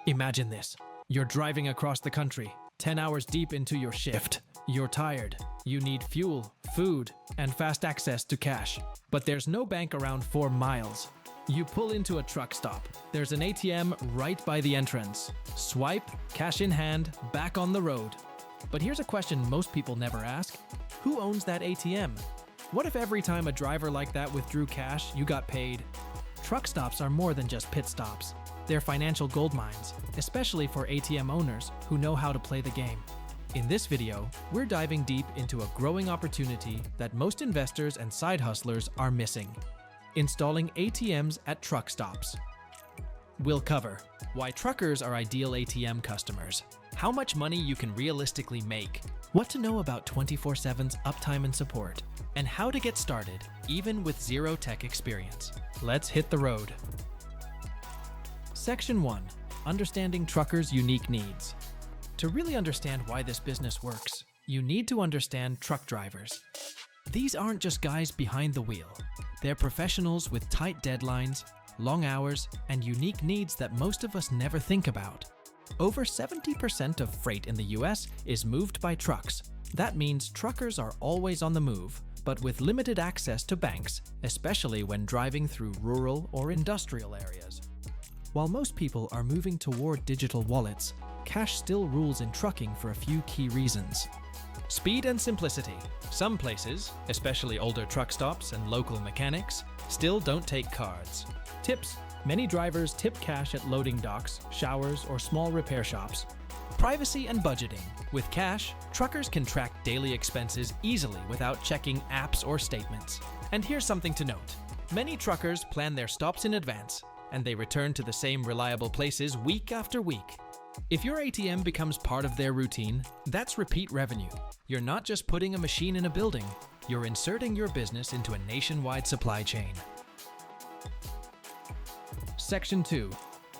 Imagine this. You're driving across the country, 10 hours deep into your shift. You're tired. You need fuel, food, and fast access to cash. But there's no bank around 4 miles. You pull into a truck stop. There's an ATM right by the entrance. Swipe, cash in hand, back on the road. But here's a question most people never ask. Who owns that ATM? What if every time a driver like that withdrew cash, you got paid? Truck stops are more than just pit stops. They're financial gold mines, especially for ATM owners who know how to play the game. In this video, we're diving deep into a growing opportunity that most investors and side hustlers are missing: installing ATMs at truck stops. We'll cover why truckers are ideal ATM customers, how much money you can realistically make, what to know about 24/7's uptime and support, and how to get started even with zero tech experience. Let's hit the road. Section 1. Understanding truckers' unique needs. To really understand why this business works, you need to understand truck drivers. These aren't just guys behind the wheel. They're professionals with tight deadlines, long hours, and unique needs that most of us never think about. Over 70% of freight in the US is moved by trucks. That means truckers are always on the move, but with limited access to banks, especially when driving through rural or industrial areas. While most people are moving toward digital wallets, cash still rules in trucking for a few key reasons. Speed and simplicity. Some places, especially older truck stops and local mechanics, still don't take cards. Tips. Many drivers tip cash at loading docks, showers, or small repair shops. Privacy and budgeting. With cash, truckers can track daily expenses easily without checking apps or statements. And here's something to note. Many truckers plan their stops in advance, and they return to the same reliable places week after week. If your ATM becomes part of their routine, that's repeat revenue. You're not just putting a machine in a building, you're inserting your business into a nationwide supply chain. Section 2.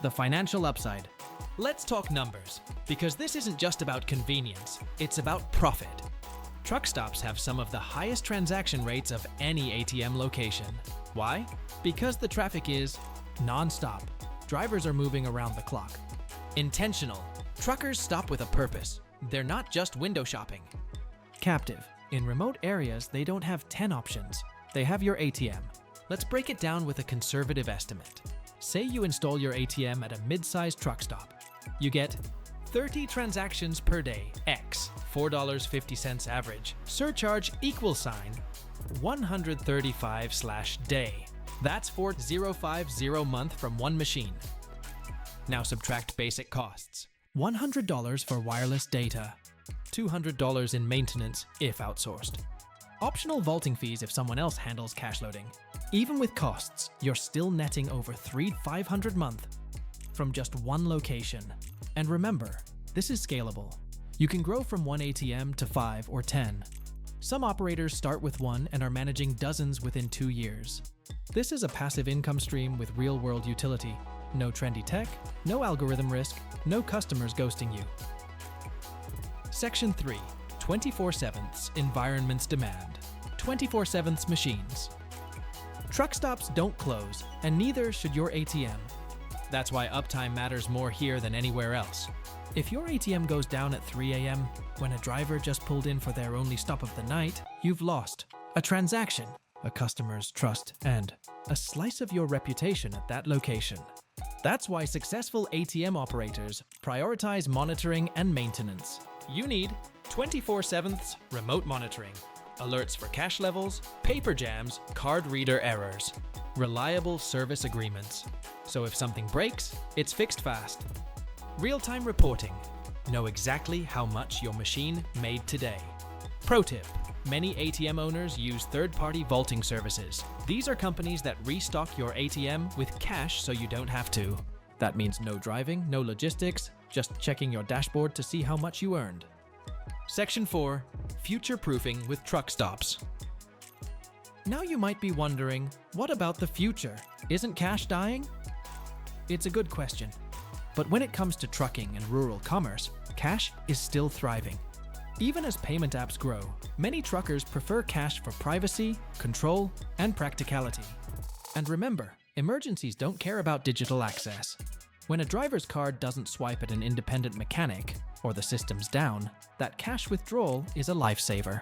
The financial upside. Let's talk numbers, because this isn't just about convenience, it's about profit. Truck stops have some of the highest transaction rates of any ATM location. Why? Because the traffic is non-stop. Drivers are moving around the clock. Intentional. Truckers stop with a purpose. They're not just window shopping. Captive. In remote areas, they don't have 10 options. They have your ATM. Let's break it down with a conservative estimate. Say you install your ATM at a mid-sized truck stop. You get 30 transactions per day, X, $4.50 average. Surcharge $135/day. That's $4,050 month from one machine. Now subtract basic costs. $100 for wireless data. $200 in maintenance if outsourced. Optional vaulting fees if someone else handles cash loading. Even with costs, you're still netting over $3,500 a month from just one location. And remember, this is scalable. You can grow from one ATM to 5 or 10. Some operators start with one and are managing dozens within 2 years. This is a passive income stream with real-world utility. No trendy tech, no algorithm risk, no customers ghosting you. Section 3. 24/7's environment's demand. 24/7's machines. Truck stops don't close, and neither should your ATM. That's why uptime matters more here than anywhere else. If your ATM goes down at 3 a.m., when a driver just pulled in for their only stop of the night, you've lost a transaction, a customer's trust, and a slice of your reputation at that location. That's why successful ATM operators prioritize monitoring and maintenance. You need 24/7's remote monitoring, alerts for cash levels, paper jams, card reader errors, reliable service agreements. So if something breaks, it's fixed fast. Real-time reporting. Know exactly how much your machine made today. Pro tip. Many ATM owners use third-party vaulting services. These are companies that restock your ATM with cash so you don't have to. That means no driving, no logistics, just checking your dashboard to see how much you earned. Section 4. Future-proofing with truck stops. Now you might be wondering, what about the future? Isn't cash dying? It's a good question. But when it comes to trucking and rural commerce, cash is still thriving. Even as payment apps grow, many truckers prefer cash for privacy, control, and practicality. And remember, emergencies don't care about digital access. When a driver's card doesn't swipe at an independent mechanic, or the system's down, that cash withdrawal is a lifesaver.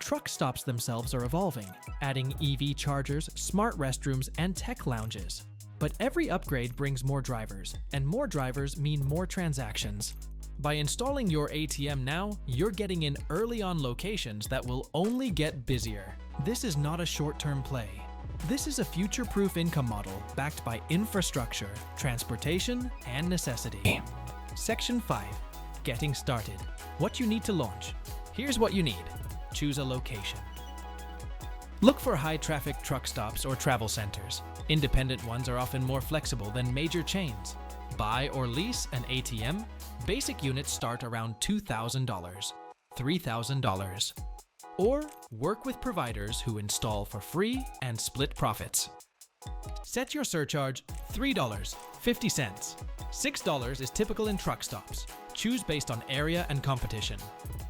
Truck stops themselves are evolving, adding EV chargers, smart restrooms, and tech lounges. But every upgrade brings more drivers, and more drivers mean more transactions. By installing your ATM now, you're getting in early on locations that will only get busier. This is not a short-term play. This is a future-proof income model backed by infrastructure, transportation, and necessity. Section 5. Getting started. What you need to launch. Here's what you need. Choose a location. Look for high-traffic truck stops or travel centers. Independent ones are often more flexible than major chains. Buy or lease an ATM. Basic units start around $2,000, $3,000. Or work with providers who install for free and split profits. Set your surcharge $3.50. $6 is typical in truck stops. Choose based on area and competition.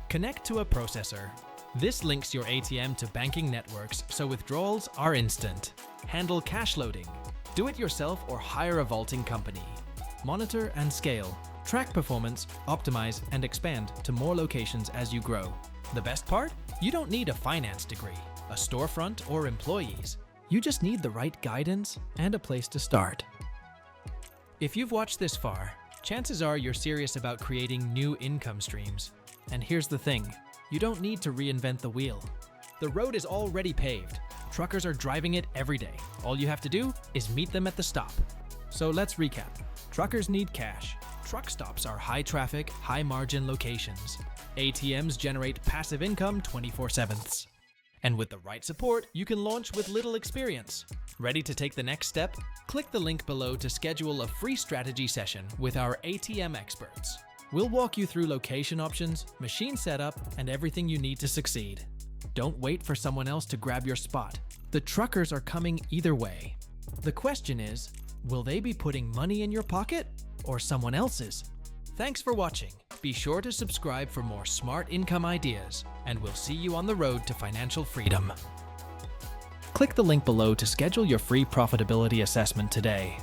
Connect to a processor. This links your ATM to banking networks so withdrawals are instant. Handle cash loading. Do it yourself or hire a vaulting company. Monitor and scale. Track performance, optimize, and expand to more locations as you grow. The best part? You don't need a finance degree, a storefront, or employees. You just need the right guidance and a place to start. If you've watched this far, chances are you're serious about creating new income streams. And here's the thing, you don't need to reinvent the wheel. The road is already paved. Truckers are driving it every day. All you have to do is meet them at the stop. So let's recap. Truckers need cash. Truck stops are high-traffic, high-margin locations. ATMs generate passive income 24/7. And with the right support, you can launch with little experience. Ready to take the next step? Click the link below to schedule a free strategy session with our ATM experts. We'll walk you through location options, machine setup, and everything you need to succeed. Don't wait for someone else to grab your spot. The truckers are coming either way. The question is, will they be putting money in your pocket or someone else's? Thanks for watching. Be sure to subscribe for more smart income ideas, and we'll see you on the road to financial freedom. Click the link below to schedule your free profitability assessment today.